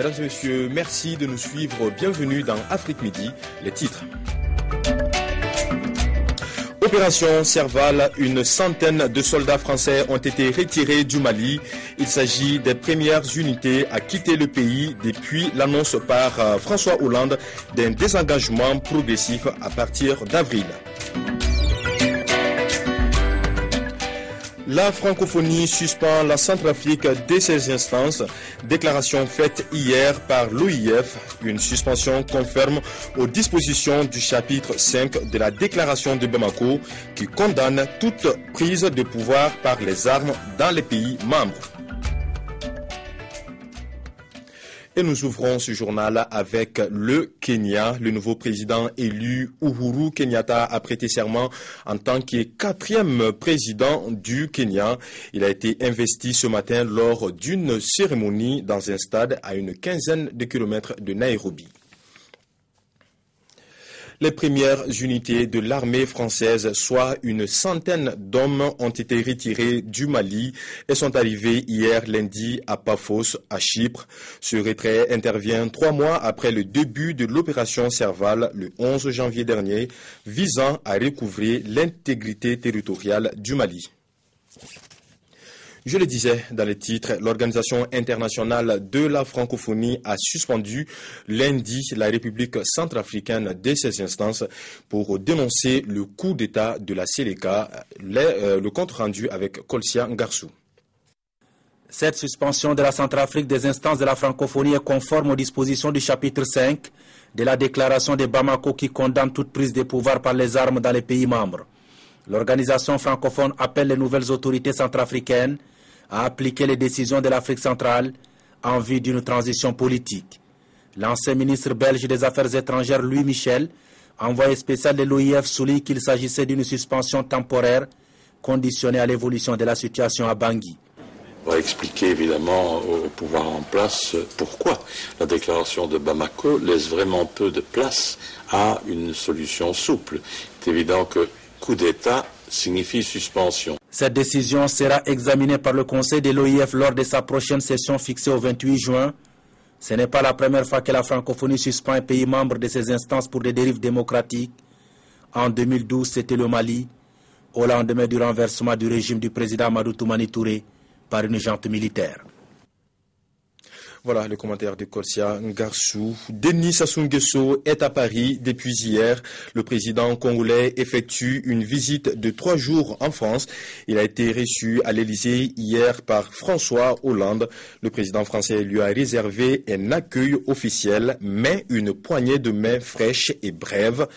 Mesdames et messieurs, merci de nous suivre. Bienvenue dans Afrique Midi. Les titres. Opération Serval, une centaine de soldats français ont été retirés du Mali. Il s'agit des premières unités à quitter le pays depuis l'annonce par François Hollande d'un désengagement progressif à partir d'avril. La francophonie suspend la Centrafrique dès ses instances. Déclaration faite hier par l'OIF. Une suspension conforme aux dispositions du chapitre 5 de la déclaration de Bamako qui condamne toute prise de pouvoir par les armes dans les pays membres. Et nous ouvrons ce journal avec le Kenya. Le nouveau président élu Uhuru Kenyatta a prêté serment en tant que 4e président du Kenya. Il a été investi ce matin lors d'une cérémonie dans un stade à une quinzaine de kilomètres de Nairobi. Les premières unités de l'armée française, soit une centaine d'hommes, ont été retirés du Mali et sont arrivés hier lundi à Paphos, à Chypre. Ce retrait intervient 3 mois après le début de l'opération Serval, le 11 janvier dernier, visant à recouvrer l'intégrité territoriale du Mali. Je le disais dans les titres, l'Organisation internationale de la francophonie a suspendu lundi la République centrafricaine de ses instances pour dénoncer le coup d'État de la Séléka, le compte rendu avec Kolsia Ngarsou. Cette suspension de la Centrafrique des instances de la francophonie est conforme aux dispositions du chapitre 5 de la déclaration de Bamako qui condamne toute prise de pouvoir par les armes dans les pays membres. L'organisation francophone appelle les nouvelles autorités centrafricaines à appliquer les décisions de l'Afrique centrale en vue d'une transition politique. L'ancien ministre belge des Affaires étrangères Louis Michel, envoyé spécial de l'OIF, souligne qu'il s'agissait d'une suspension temporaire conditionnée à l'évolution de la situation à Bangui. On va expliquer évidemment au pouvoir en place pourquoi la déclaration de Bamako laisse vraiment peu de place à une solution souple. C'est évident que coup d'État signifie suspension. Cette décision sera examinée par le Conseil de l'OIF lors de sa prochaine session fixée au 28 juin. Ce n'est pas la première fois que la francophonie suspend un pays membre de ses instances pour des dérives démocratiques. En 2012, c'était le Mali, au lendemain du renversement du régime du président Amadou Toumani Touré par une junte militaire. Voilà le commentaire de Kolsia Ngarsou. Denis Sassou Nguesso est à Paris depuis hier. Le président congolais effectue une visite de 3 jours en France. Il a été reçu à l'Élysée hier par François Hollande. Le président français lui a réservé un accueil officiel, mais une poignée de main fraîche et brève.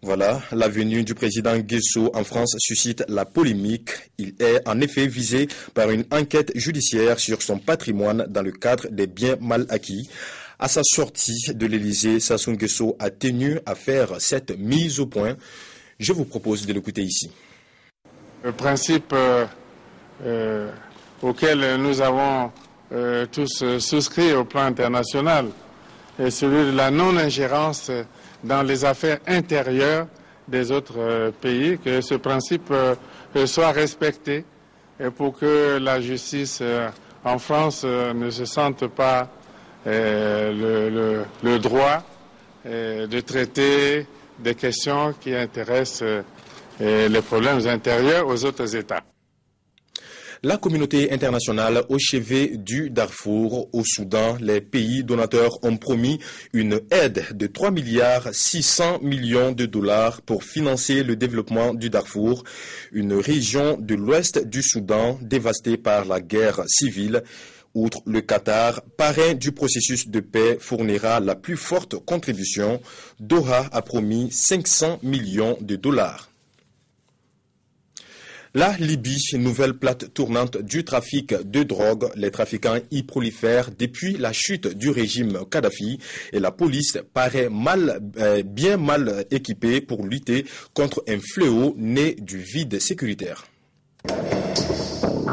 Voilà, la venue du président Nguesso en France suscite la polémique. Il est en effet visé par une enquête judiciaire sur son patrimoine dans le cadre des biens mal acquis. À sa sortie de l'Élysée, Sassou Nguesso a tenu à faire cette mise au point. Je vous propose de l'écouter ici. Le principe auquel nous avons tous souscrit au plan international est celui de la non-ingérence dans les affaires intérieures des autres pays, que ce principe soit respecté et pour que la justice en France ne se sente pas le droit de traiter des questions qui intéressent les problèmes intérieurs aux autres États. La communauté internationale au chevet du Darfour, au Soudan, les pays donateurs ont promis une aide de 3,6 milliards de dollars pour financer le développement du Darfour, une région de l'ouest du Soudan dévastée par la guerre civile. Outre le Qatar, parrain du processus de paix, fournira la plus forte contribution. Doha a promis 500 millions de dollars. La Libye, nouvelle plate tournante du trafic de drogue. Les trafiquants y prolifèrent depuis la chute du régime Kadhafi et la police paraît bien mal équipée pour lutter contre un fléau né du vide sécuritaire.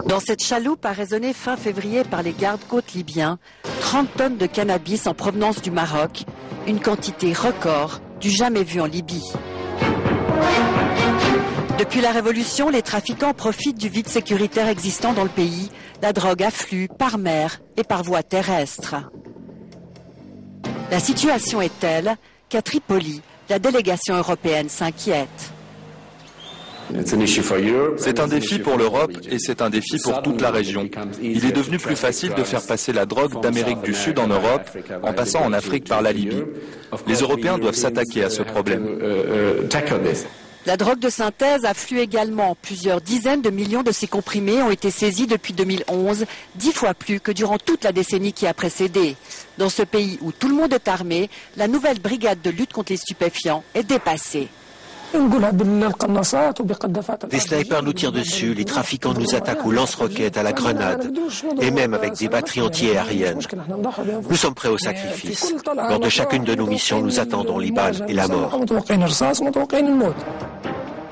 Dans cette chaloupe arraisonnée fin février par les gardes-côtes libyens, 30 tonnes de cannabis en provenance du Maroc, une quantité record du jamais vu en Libye. Depuis la Révolution, les trafiquants profitent du vide sécuritaire existant dans le pays. La drogue afflue par mer et par voie terrestre. La situation est telle qu'à Tripoli, la délégation européenne s'inquiète. C'est un défi pour l'Europe et c'est un défi pour toute la région. Il est devenu plus facile de faire passer la drogue d'Amérique du Sud en Europe en passant en Afrique par la Libye. Les Européens doivent s'attaquer à ce problème. La drogue de synthèse afflue également. Plusieurs dizaines de millions de ces comprimés ont été saisis depuis 2011, 10 fois plus que durant toute la décennie qui a précédé. Dans ce pays où tout le monde est armé, la nouvelle brigade de lutte contre les stupéfiants est dépassée. Des snipers nous tirent dessus, les trafiquants nous attaquent aux lance-roquettes, à la grenade, et même avec des batteries anti-aériennes. Nous sommes prêts au sacrifice. Lors de chacune de nos missions, nous attendons les balles et la mort.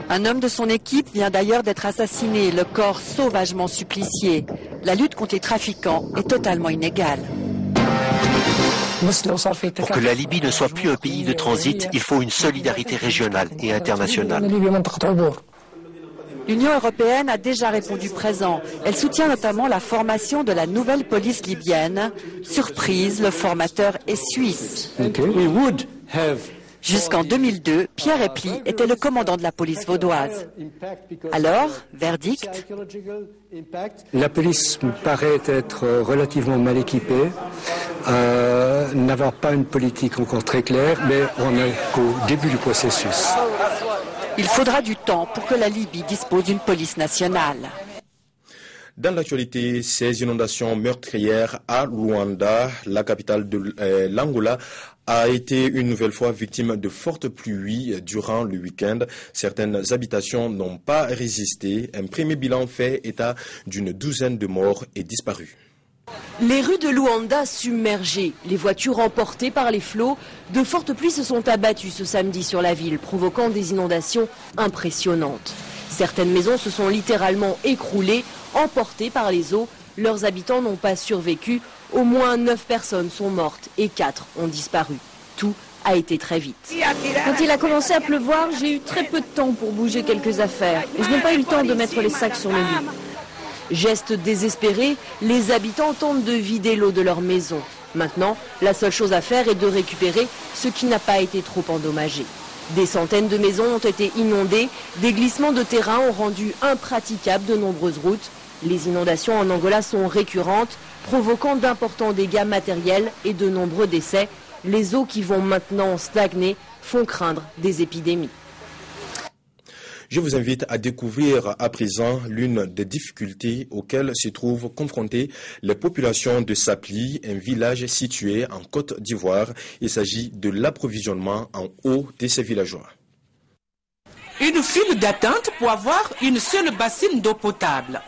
Un homme de son équipe vient d'ailleurs d'être assassiné, le corps sauvagement supplicié. La lutte contre les trafiquants est totalement inégale. Pour que la Libye ne soit plus un pays de transit, il faut une solidarité régionale et internationale. L'Union européenne a déjà répondu présent. Elle soutient notamment la formation de la nouvelle police libyenne. Surprise, le formateur est suisse. Jusqu'en 2002, Pierre Epli était le commandant de la police vaudoise. Alors, verdict? La police me paraît être relativement mal équipée, n'avoir pas une politique encore très claire, mais on est qu'au début du processus. Il faudra du temps pour que la Libye dispose d'une police nationale. Dans l'actualité, ces inondations meurtrières à Luanda, la capitale de l'Angola, a été une nouvelle fois victime de fortes pluies durant le week-end. Certaines habitations n'ont pas résisté. Un premier bilan fait état d'une douzaine de morts et disparus. Les rues de Luanda submergées, les voitures emportées par les flots, de fortes pluies se sont abattues ce samedi sur la ville, provoquant des inondations impressionnantes. Certaines maisons se sont littéralement écroulées, emportées par les eaux. Leurs habitants n'ont pas survécu. Au moins 9 personnes sont mortes et 4 ont disparu. Tout a été très vite. Quand il a commencé à pleuvoir, j'ai eu très peu de temps pour bouger quelques affaires. Et je n'ai pas eu le temps de mettre les sacs sur le lit. Geste désespéré, les habitants tentent de vider l'eau de leur maison. Maintenant, la seule chose à faire est de récupérer ce qui n'a pas été trop endommagé. Des centaines de maisons ont été inondées, des glissements de terrain ont rendu impraticables de nombreuses routes. Les inondations en Angola sont récurrentes, provoquant d'importants dégâts matériels et de nombreux décès. Les eaux qui vont maintenant stagner font craindre des épidémies. Je vous invite à découvrir à présent l'une des difficultés auxquelles se trouvent confrontées les populations de Sapli, un village situé en Côte d'Ivoire. Il s'agit de l'approvisionnement en eau de ces villageois. Une file d'attente pour avoir une seule bassine d'eau potable.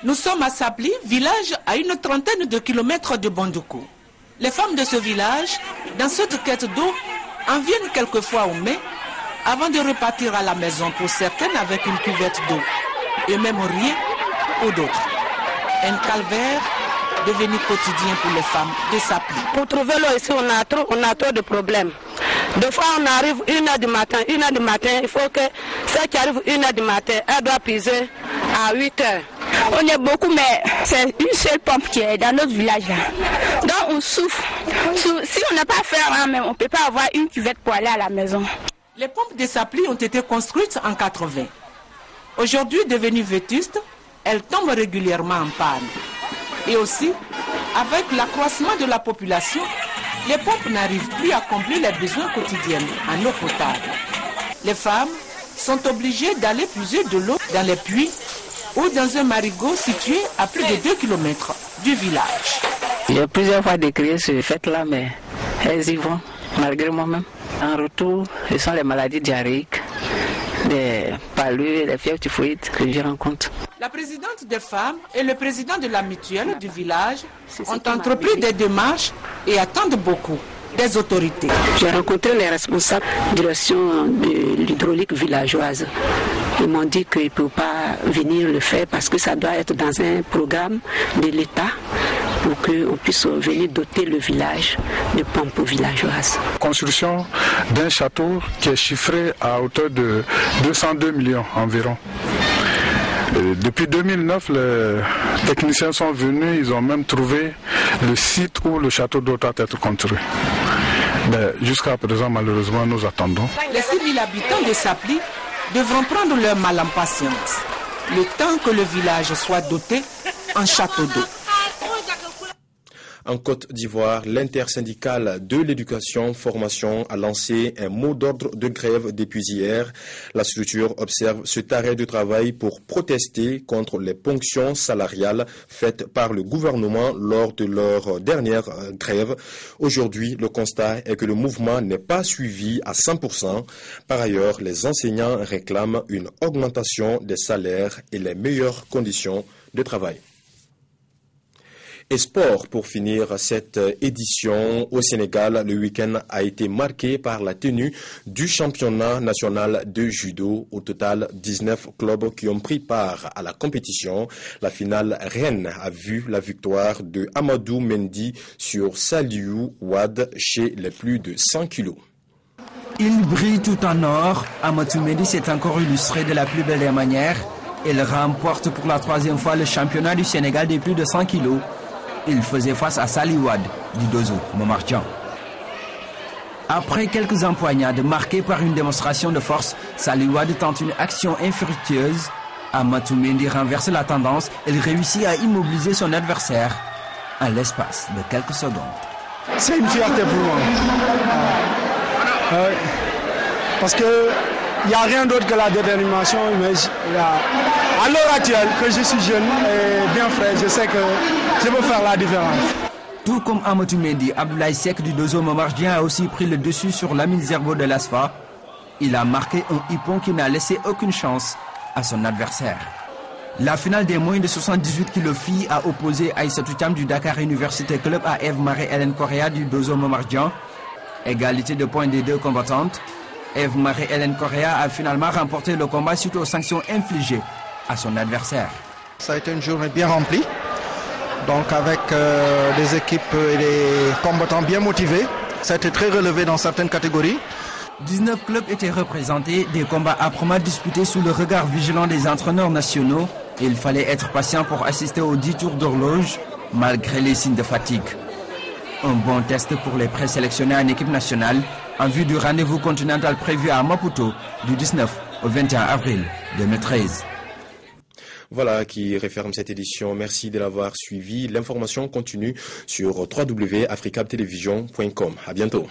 Nous sommes à Sapli, village à une trentaine de kilomètres de Bandoukou. Les femmes de ce village, dans cette quête d'eau, en viennent quelquefois au mai, avant de repartir à la maison pour certaines avec une cuvette d'eau, et même rien pour d'autres. Un calvaire devenu quotidien pour les femmes de Sapli. Pour trouver l'eau ici, on a trop de problèmes. Des fois, on arrive 1h du matin, il faut que celle qui arrive 1h du matin, elle doit puiser à 8h. On est beaucoup, mais c'est une seule pompe qui est dans notre village là. Donc on souffre. Si on n'a pas faire, on ne peut pas avoir une cuvette pour aller à la maison. Les pompes de Sapli ont été construites en 80. Aujourd'hui devenues vétustes, elles tombent régulièrement en panne. Et aussi, avec l'accroissement de la population, les pompes n'arrivent plus à combler les besoins quotidiens en eau potable. Les femmes sont obligées d'aller puiser de l'eau dans les puits ou dans un marigot situé à plus de 2 km du village. J'ai plusieurs fois décrié ce fait-là, mais elles y vont, malgré moi-même. En retour, ce sont les maladies diarrhéiques, des palus, des fièvres typhoïdes que je rencontre. La présidente des femmes et le président de la mutuelle du village ont entrepris des démarches et attendent beaucoup des autorités. J'ai rencontré les responsables de direction de l'hydraulique villageoise. Ils m'ont dit qu'ils ne peuvent pas venir le faire parce que ça doit être dans un programme de l'État pour qu'on puisse venir doter le village de pompes villageoises. Construction d'un château qui est chiffré à hauteur de 202 millions environ. Depuis 2009, les techniciens sont venus, ils ont même trouvé le site où le château doit être construit. Jusqu'à présent, malheureusement, nous attendons. Les 6 000 habitants de Sapli devront prendre leur mal en patience, le temps que le village soit doté en château d'eau. En Côte d'Ivoire, l'intersyndicale de l'éducation formation a lancé un mot d'ordre de grève depuis hier. La structure observe cet arrêt de travail pour protester contre les ponctions salariales faites par le gouvernement lors de leur dernière grève. Aujourd'hui, le constat est que le mouvement n'est pas suivi à 100%. Par ailleurs, les enseignants réclament une augmentation des salaires et les meilleures conditions de travail. Et sport, pour finir cette édition au Sénégal, le week-end a été marqué par la tenue du championnat national de judo. Au total, 19 clubs qui ont pris part à la compétition. La finale reine a vu la victoire de Amadou Mendy sur Saliou Wad chez les plus de 100 kilos. Il brille tout en or. Amadou Mendy s'est encore illustré de la plus belle des manières. Il remporte pour la 3e fois le championnat du Sénégal des plus de 100 kilos. Il faisait face à Saliwad du Dozo Momarjan. Après quelques empoignades marquées par une démonstration de force, Saliwad tente une action infructueuse. Amadou Mendy renverse la tendance. Il réussit à immobiliser son adversaire en l'espace de quelques secondes. C'est une fierté pour moi. Parce que il n'y a rien d'autre que la détermination. Mais à l'heure actuelle, que je suis jeune et bien frais, je sais que je peux faire la différence. Tout comme Amadou Mendy, Abdoulaye Seck du Dozo Momarjan a aussi pris le dessus sur Lamine Zerbo de l'ASFA. Il a marqué un hippon qui n'a laissé aucune chance à son adversaire. La finale des moins de 78 kg filles a opposé Aïssatou Thiam du Dakar Université Club à Eve-Marie-Hélène Correa du Dozo Momarjan. Égalité de points des deux combattantes. Eve-Marie-Hélène Correa a finalement remporté le combat suite aux sanctions infligées à son adversaire. Ça a été une journée bien remplie, donc avec des équipes et des combattants bien motivés. Ça a été très relevé dans certaines catégories. 19 clubs étaient représentés, des combats âprement disputés sous le regard vigilant des entraîneurs nationaux. Il fallait être patient pour assister aux 10 tours d'horloge, malgré les signes de fatigue. Un bon test pour les présélectionnés en équipe nationale, en vue du rendez-vous continental prévu à Maputo du 19 au 21 avril 2013. Voilà qui referme cette édition. Merci de l'avoir suivi. L'information continue sur www.africabtelevision.com. À bientôt.